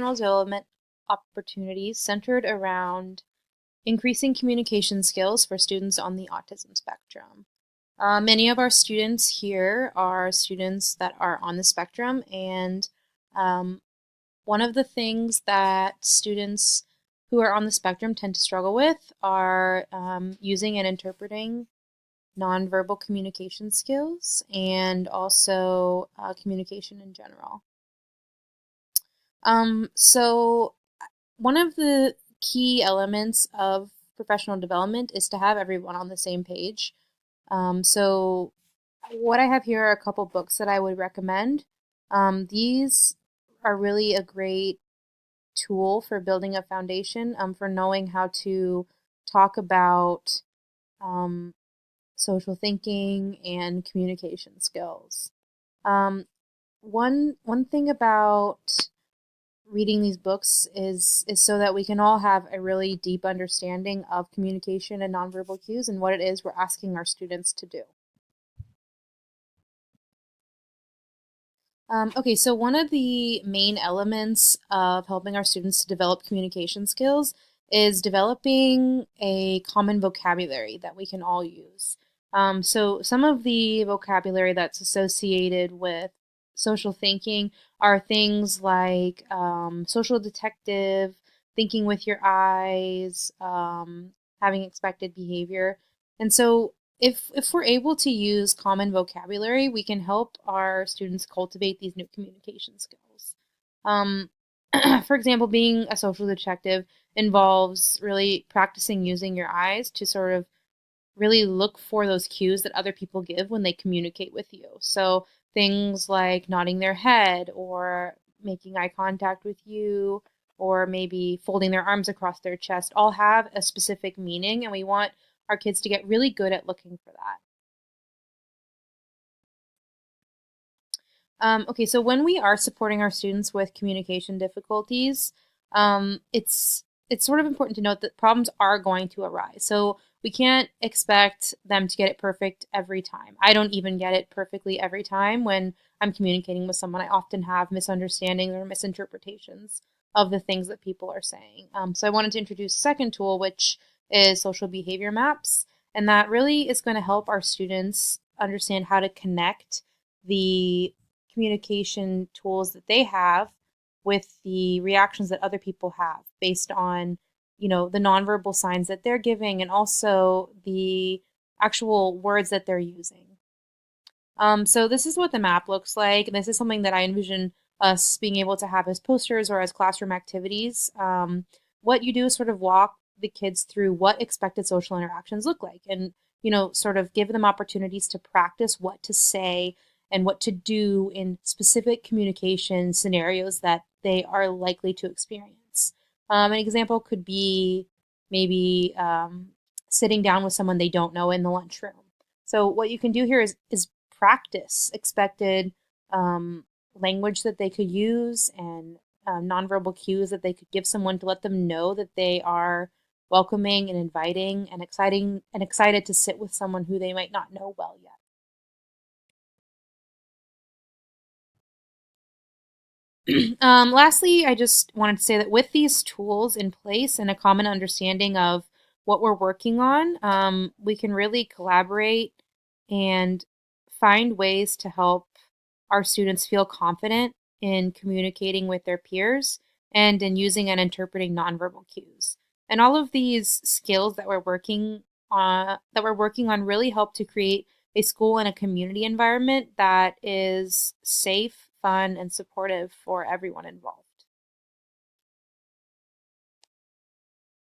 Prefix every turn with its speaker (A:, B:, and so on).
A: professional development opportunities centered around increasing communication skills for students on the autism spectrum. Many of our students here are students that are on the spectrum, and one of the things that students who are on the spectrum tend to struggle with are using and interpreting nonverbal communication skills and also communication in general. So one of the key elements of professional development is to have everyone on the same page. So what I have here are a couple books that I would recommend. These are really a great tool for building a foundation, for knowing how to talk about social thinking and communication skills. One thing about reading these books is so that we can all have a really deep understanding of communication and nonverbal cues and what it is we're asking our students to do. Okay, so one of the main elements of helping our students to develop communication skills is developing a common vocabulary that we can all use. So some of the vocabulary that's associated with social thinking are things like social detective, thinking with your eyes, having expected behavior. And so if we're able to use common vocabulary, we can help our students cultivate these new communication skills. For example, being a social detective involves really practicing using your eyes to sort of really look for those cues that other people give when they communicate with you. So things like nodding their head or making eye contact with you or maybe folding their arms across their chest all have a specific meaning, and we want our kids to get really good at looking for that. Okay, so when we are supporting our students with communication difficulties, it's sort of important to note that problems are going to arise. So we can't expect them to get it perfect every time. I don't even get it perfectly every time when I'm communicating with someone. I often have misunderstandings or misinterpretations of the things that people are saying. So I wanted to introduce a second tool, which is social behavior maps. And that really is going to help our students understand how to connect the communication tools that they have with the reactions that other people have based on, the nonverbal signs that they're giving and also the actual words that they're using. So this is what the map looks like. This is something that I envision us being able to have as posters or as classroom activities. What you do is sort of walk the kids through what expected social interactions look like and, sort of give them opportunities to practice what to say and what to do in specific communication scenarios that they are likely to experience. An example could be maybe sitting down with someone they don't know in the lunchroom. So what you can do here is practice expected language that they could use and nonverbal cues that they could give someone to let them know that they are welcoming and inviting and excited to sit with someone who they might not know well yet. Lastly, I just wanted to say that with these tools in place and a common understanding of what we're working on, we can really collaborate and find ways to help our students feel confident in communicating with their peers and in using and interpreting nonverbal cues. And all of these skills that we're working on really help to create a school and a community environment that is safe, fun, and supportive for everyone involved.